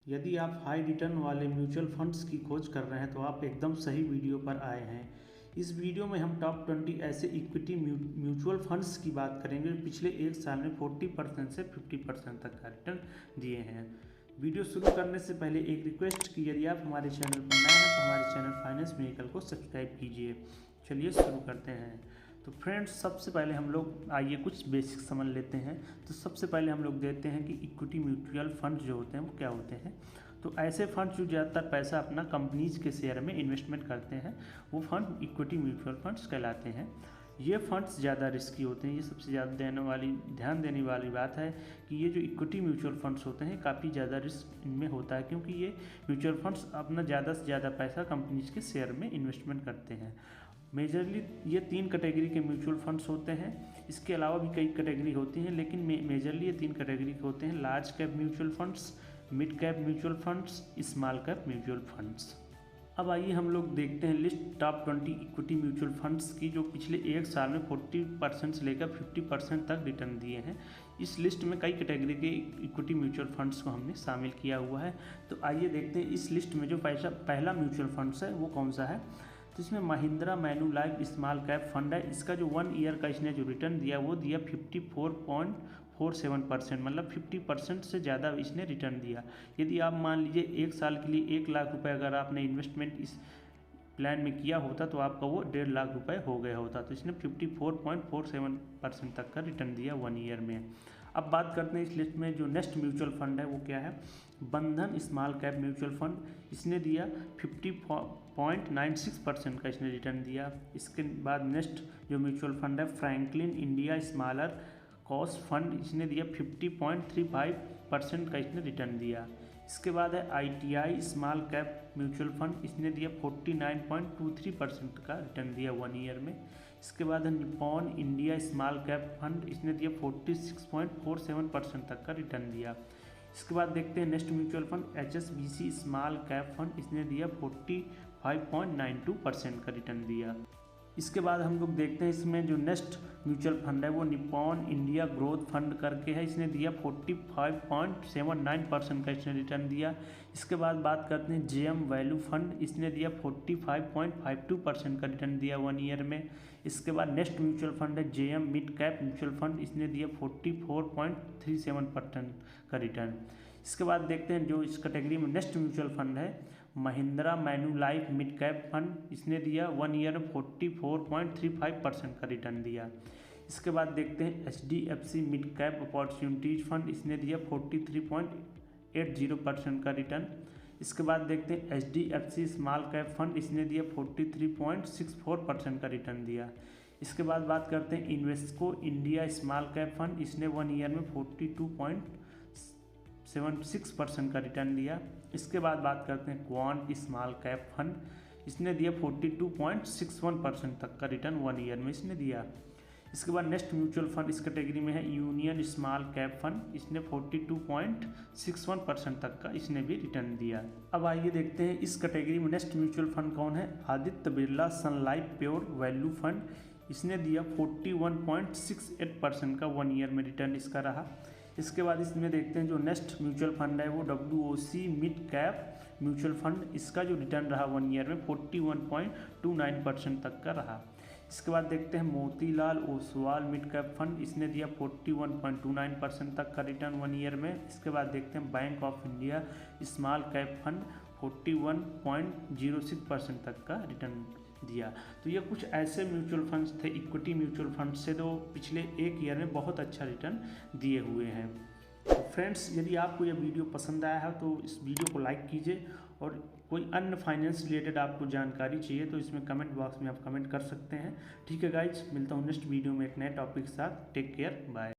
यदि आप high return वाले म्यूचुअल फंड्स की खोज कर रहे हैं तो आप एकदम सही वीडियो पर आए हैं। इस वीडियो में हम टॉप 20 ऐसे इक्विटी म्यूचुअल फंड्स की बात करेंगे जो पिछले एक साल में 40% से 50% तक का रिटर्न दिए हैं। वीडियो शुरू करने से पहले एक रिक्वेस्ट कि यदि आप हमारे चैनल पर नए हैं तो हमारे चैनल फाइनेंस मेरिकल को सब्सक्राइब कीजिए। चलिए शुरू करते हैं। तो फ्रेंड्स, सबसे पहले हम लोग आइए कुछ बेसिक समझ लेते हैं। तो सबसे पहले हम लोग देखते हैं कि इक्विटी म्यूचुअल फंड जो होते हैं वो क्या होते हैं। तो ऐसे फंड जो ज़्यादातर पैसा अपना कंपनीज के शेयर में इन्वेस्टमेंट करते हैं वो फंड इक्विटी म्यूचुअल फंड्स कहलाते हैं। ये फंड्स ज़्यादा रिस्की होते हैं। ये सबसे ज़्यादा ध्यान देने वाली बात है कि ये जो इक्विटी म्यूचुअल फंड्स होते हैं काफ़ी ज़्यादा रिस्क इनमें होता है, क्योंकि ये म्यूचुअल फंड्स अपना ज़्यादा से ज़्यादा पैसा कंपनीज के शेयर में इन्वेस्टमेंट करते हैं। मेजरली ये 3 कैटेगरी के म्यूचुअल फंड्स होते हैं। इसके अलावा भी कई कैटेगरी होती हैं, लेकिन मेजरली ये 3 कैटेगरी के होते हैं: large cap mutual funds, mid cap mutual funds, small cap mutual funds. अब आइए हम लोग देखते हैं list top 20 equity mutual funds की जो पिछले एक साल में 40% से लेकर 50% तक रिटर्न दिए हैं। इस लिस्ट में कई कैटेगरी के इक्विटी म्यूचुअल फंड्स को हमने शामिल किया हुआ है। तो आइए देखते हैं इस लिस्ट में जो पहला म्यूचुअल फंड्स है वो कौन सा है। तो इसमें महिंद्रा मैन्युलाइफ स्मॉल कैप फंड है। इसका जो 1 ईयर का इसने जो रिटर्न दिया वो दिया 54.47%, मतलब 50% से ज़्यादा इसने रिटर्न दिया। यदि आप मान लीजिए एक साल के लिए 1 लाख रुपए अगर आपने इन्वेस्टमेंट इस प्लान में किया होता तो आपका वो 1.5 लाख रुपए हो गया होता। तो इसने 54.47% तक का रिटर्न दिया 1 ईयर में। अब बात करते हैं इस लिस्ट में जो नेक्स्ट म्यूचुअल फंड है वो क्या है। बंधन स्मॉल कैप म्यूचुअल फंड, इसने दिया 50.96% का इसने रिटर्न दिया। इसके बाद नेक्स्ट जो म्यूचुअल फंड है Franklin India smaller cost fund, इसने दिया 50.35% का इसने रिटर्न दिया। इसके बाद है ITI small cap mutual fund, इसने दिया 49.23% का रिटर्न दिया 1 ईयर में। इसके बाद है Nippon India small cap fund, इसने दिया 46.47% तक का रिटर्न दिया। इसके बाद देखते हैं next mutual fund HSBC small cap fund, इसने दिया 45.92% का रिटर्न दिया। इसके बाद हम लोग देखते हैं इसमें जो नेक्स्ट म्यूचुअल फंड है वो निप्पॉन इंडिया ग्रोथ फंड करके है, इसने दिया 45.79% का इसने रिटर्न दिया। इसके बाद बात करते हैं JM वैल्यू फंड, इसने दिया 45.52% का रिटर्न दिया 1 ईयर में। इसके बाद नेक्स्ट म्यूचुअल फंड है JM mid cap mutual fund, इसने दिया 44.37% का रिटर्न। इसके बाद देखते हैं जो इस कैटेगरी में नेक्स्ट म्यूचुअल फंड है महिंद्रा मैन्युलाइफ मिड कैप फंड, इसने दिया 1 ईयर में 44.35% का रिटर्न दिया। इसके बाद देखते हैं HDFC mid cap opportunities fund, इसने दिया 43.80% का रिटर्न। इसके बाद देखते हैं HDFC स्मॉल कैप फंड, इसने दिया 43.64% का रिटर्न दिया। इसके बाद बात करते हैं Invesco India small cap fund, इसने 1 ईयर में 42.76% का रिटर्न दिया। इसके बाद बात करते हैं क्वांट स्मॉल कैप फंड, इसने दिया 42.61% तक का रिटर्न 1 ईयर में इसने दिया। इसके बाद नेक्स्ट म्यूचुअल फंड इस कैटेगरी में है यूनियन स्मॉल कैप फंड, इसने 42.61% तक का इसने भी रिटर्न दिया। अब आइए देखते हैं इस कैटेगरी में नेक्स्ट म्यूचुअल फंड कौन है। आदित्य बिरला सन लाइफ प्योर वैल्यू फंड, इसने दिया 41.68% का 1 ईयर में रिटर्न इसका रहा। इसके बाद इसमें देखते हैं जो नेक्स्ट म्यूचुअल फंड है वो WOC mid cap mutual fund, इसका जो रिटर्न रहा 1 ईयर में 41.29% तक का रहा। इसके बाद देखते हैं Motilal Oswal mid cap fund, इसने दिया 41.29% तक का रिटर्न 1 ईयर में। इसके बाद देखते हैं bank of India small cap fund 41.06% तक का रिटर्न दिया। तो ये कुछ ऐसे म्यूचुअल फंड्स थे इक्विटी म्यूचुअल फंड से जो पिछले एक ईयर में बहुत अच्छा रिटर्न दिए हुए हैं। तो फ्रेंड्स, यदि आपको यह वीडियो पसंद आया है तो इस वीडियो को लाइक कीजिए, और कोई अन्य फाइनेंस रिलेटेड आपको जानकारी चाहिए तो इसमें कमेंट बॉक्स में आप कमेंट कर सकते हैं। ठीक है गाइज, मिलता हूँ नेक्स्ट वीडियो में एक नए टॉपिक के साथ। Take care, bye.